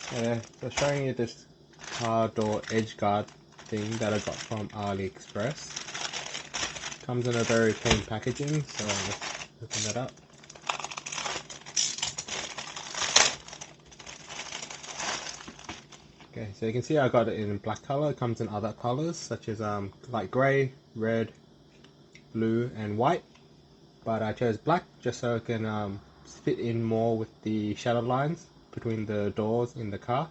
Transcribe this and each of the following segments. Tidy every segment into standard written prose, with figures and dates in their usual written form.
So showing you this car door edge guard thing that I got from Aliexpress. Comes in a very plain packaging, so let's open that up. Okay, so you can see I got it in black color. It comes in other colors such as light gray, red, blue, and white. But I chose black just so it can fit in more with the shadow lines between the doors in the car.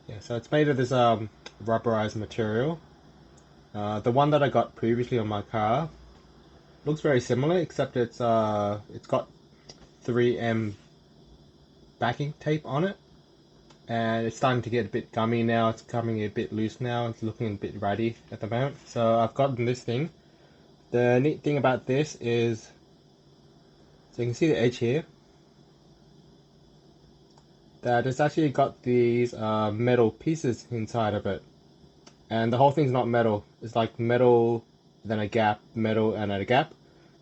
Yeah, so it's made of this rubberized material. The one that I got previously on my car looks very similar, except it's got 3M backing tape on it, and it's starting to get a bit gummy now. It's coming a bit loose now. It's looking a bit ratty at the moment. So I've gotten this thing. The neat thing about this is, so you can see the edge here, that it's actually got these metal pieces inside of it, and the whole thing's not metal. It's like metal, then a gap, metal, and a gap,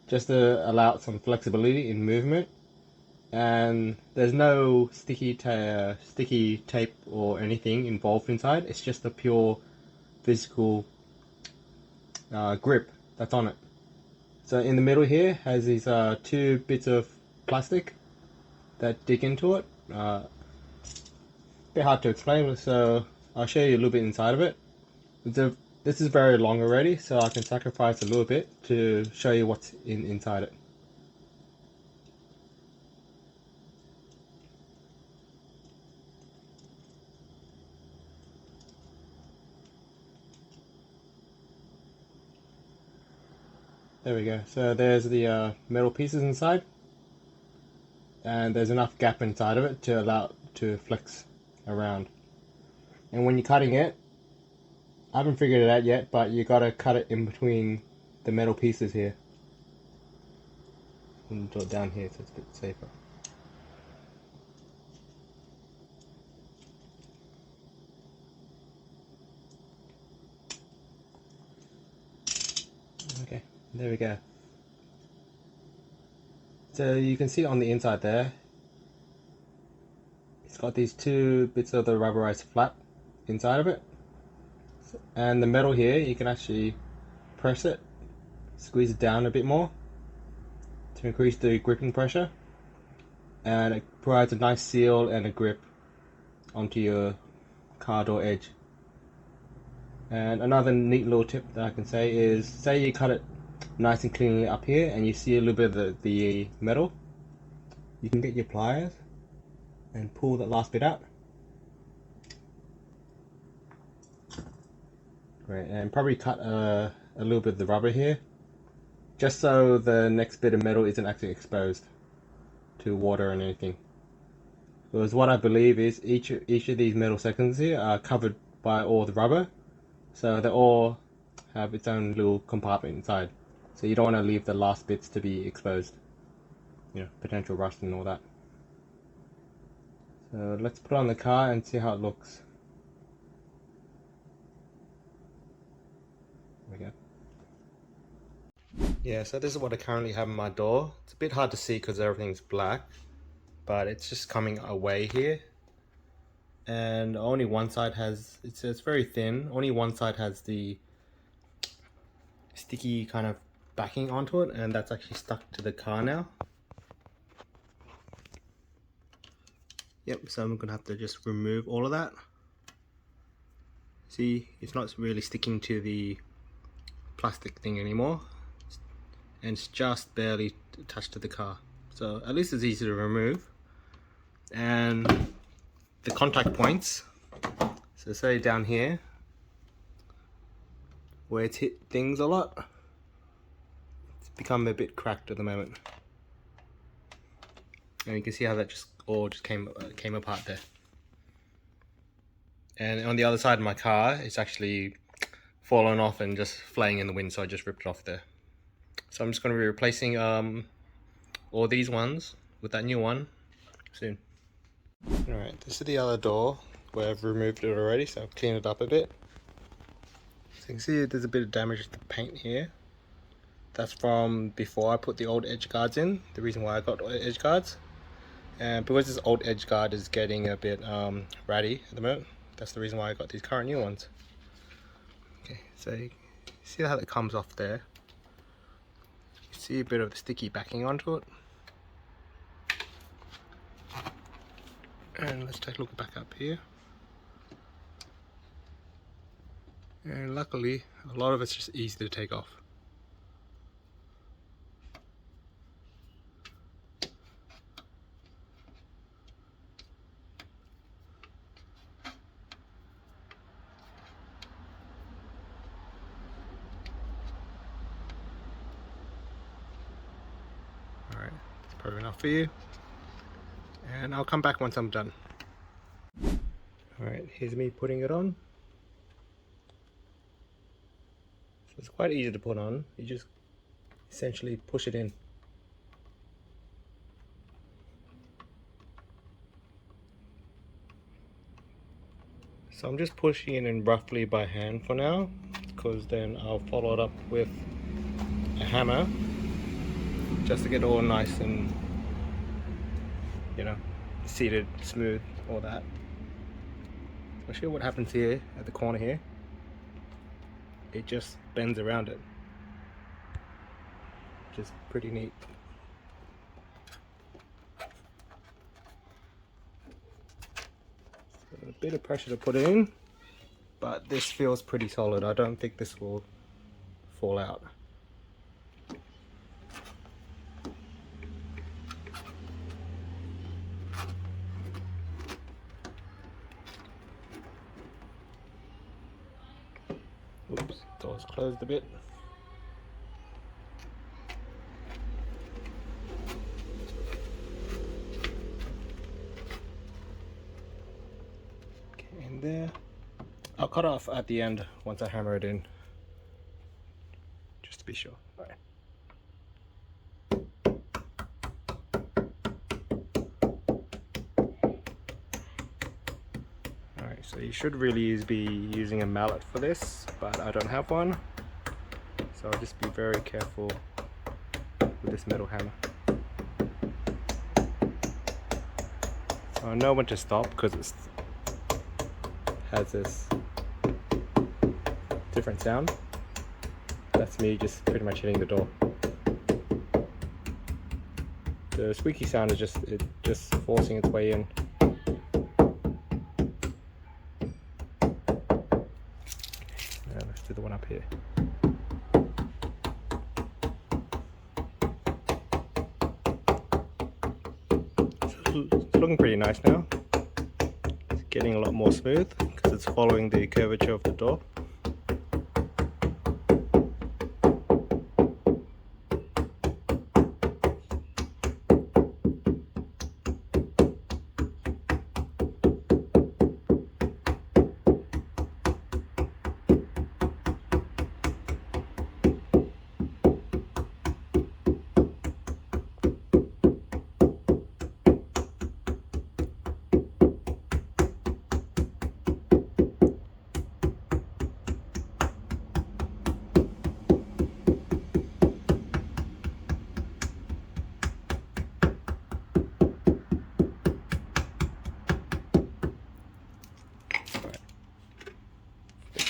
just to allow some flexibility in movement. And there's no sticky tape or anything involved inside. It's just a pure physical grip that's on it. So in the middle here has these two bits of plastic that dig into it. Bit hard to explain, so I'll show you a little bit inside of it. This is very long already, so I can sacrifice a little bit to show you what's inside it. There we go. So there's the metal pieces inside, and there's enough gap inside of it to allow it to flex around. And when you're cutting it, I haven't figured it out yet, but you gotta cut it in between the metal pieces here. And do it down here so it's a bit safer. Okay, there we go. So you can see on the inside there, it's got these two bits of the rubberized flap inside of it. And the metal here, you can actually press it, squeeze it down a bit more to increase the gripping pressure. And it provides a nice seal and a grip onto your car door edge. And another neat little tip that I can say is, say you cut it nice and cleanly up here and you see a little bit of the metal, you can get your pliers and pull that last bit out. Great, and probably cut a little bit of the rubber here, just so the next bit of metal isn't actually exposed to water and anything. Because what I believe is each of these metal sections here are covered by all the rubber, so they all have its own little compartment inside. So you don't want to leave the last bits to be exposed, potential rust and all that. So let's put it on the car and see how it looks. There we go. Yeah, so this is what I currently have in my door. It's a bit hard to see because everything's black, but it's just coming away here. And only one side has, it's very thin, only one side has the sticky kind of backing onto it, and that's actually stuck to the car now. Yep, so I'm gonna have to just remove all of that. See, it's not really sticking to the plastic thing anymore, and it's just barely attached to the car. So at least it's easy to remove. And the contact points, so say down here where it's hit things a lot, it's become a bit cracked at the moment, and you can see how that just came apart there. And on the other side of my car, it's actually fallen off and just flaying in the wind, so I just ripped it off there. So I'm just going to be replacing all these ones with that new one soon. Alright, this is the other door where I've removed it already, so I've cleaned it up a bit. So you can see there's a bit of damage to the paint here. That's from before I put the old edge guards in, the reason why I got edge guards. And because this old edge guard is getting a bit ratty at the moment, that's the reason why I got these current new ones. Okay, so you see how it comes off there? You see a bit of the sticky backing onto it. And let's take a look back up here. And luckily, a lot of it's just easy to take off. Alright, that's probably enough for you. And I'll come back once I'm done. Alright, here's me putting it on. So it's quite easy to put on. You just essentially push it in. So I'm just pushing it in roughly by hand for now, because then I'll follow it up with a hammer just to get all nice and, you know, seated, smooth, all that. I'll show you what happens here at the corner here. It just bends around it, which is pretty neat. So a bit of pressure to put it in, but this feels pretty solid. I don't think this will fall out. Oops, door's closed a bit. Okay, in there. I'll cut off at the end once I hammer it in, just to be sure. All right. Alright, so you should really be using a mallet for this, but I don't have one, so I'll just be very careful with this metal hammer. So I know when to stop because it has this different sound. That's me just pretty much hitting the door. The squeaky sound is just forcing its way in. Now let's do the one up here. It's looking pretty nice now. It's getting a lot more smooth because it's following the curvature of the door.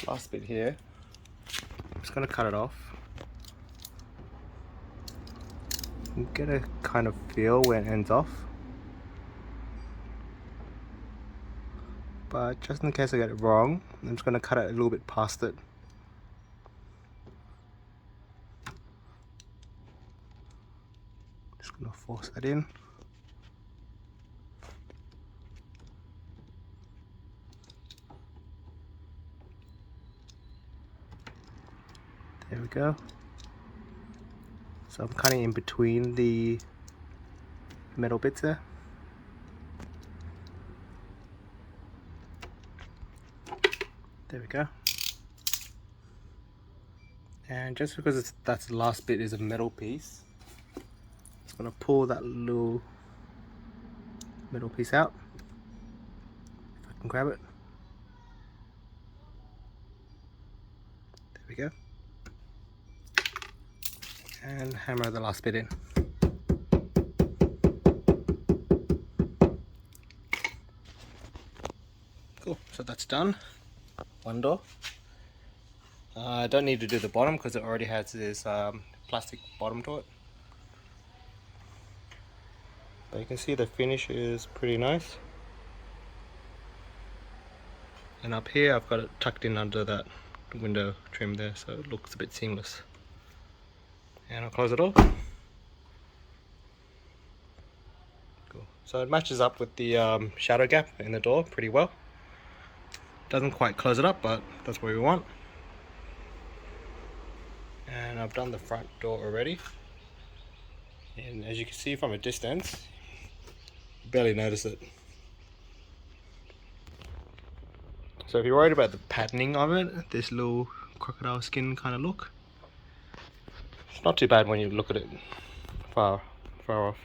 Last bit here, I'm just going to cut it off and get a kind of feel where it ends off, but just in case I get it wrong, I'm just going to cut it a little bit past it. Just going to force that in. There we go. So I'm cutting in between the metal bits there. There we go. And just because that's the last bit is a metal piece, I'm going to pull that little metal piece out, if I can grab it. There we go. And hammer the last bit in. Cool, so that's done. One door. I don't need to do the bottom because it already has this plastic bottom to it. But you can see the finish is pretty nice. And up here I've got it tucked in under that window trim there, so it looks a bit seamless. And I'll close it off. Cool. So it matches up with the shadow gap in the door pretty well. Doesn't quite close it up, but that's what we want. And I've done the front door already. And as you can see from a distance, you barely notice it. So if you're worried about the patterning of it, this little crocodile skin kind of look, it's not too bad when you look at it far off.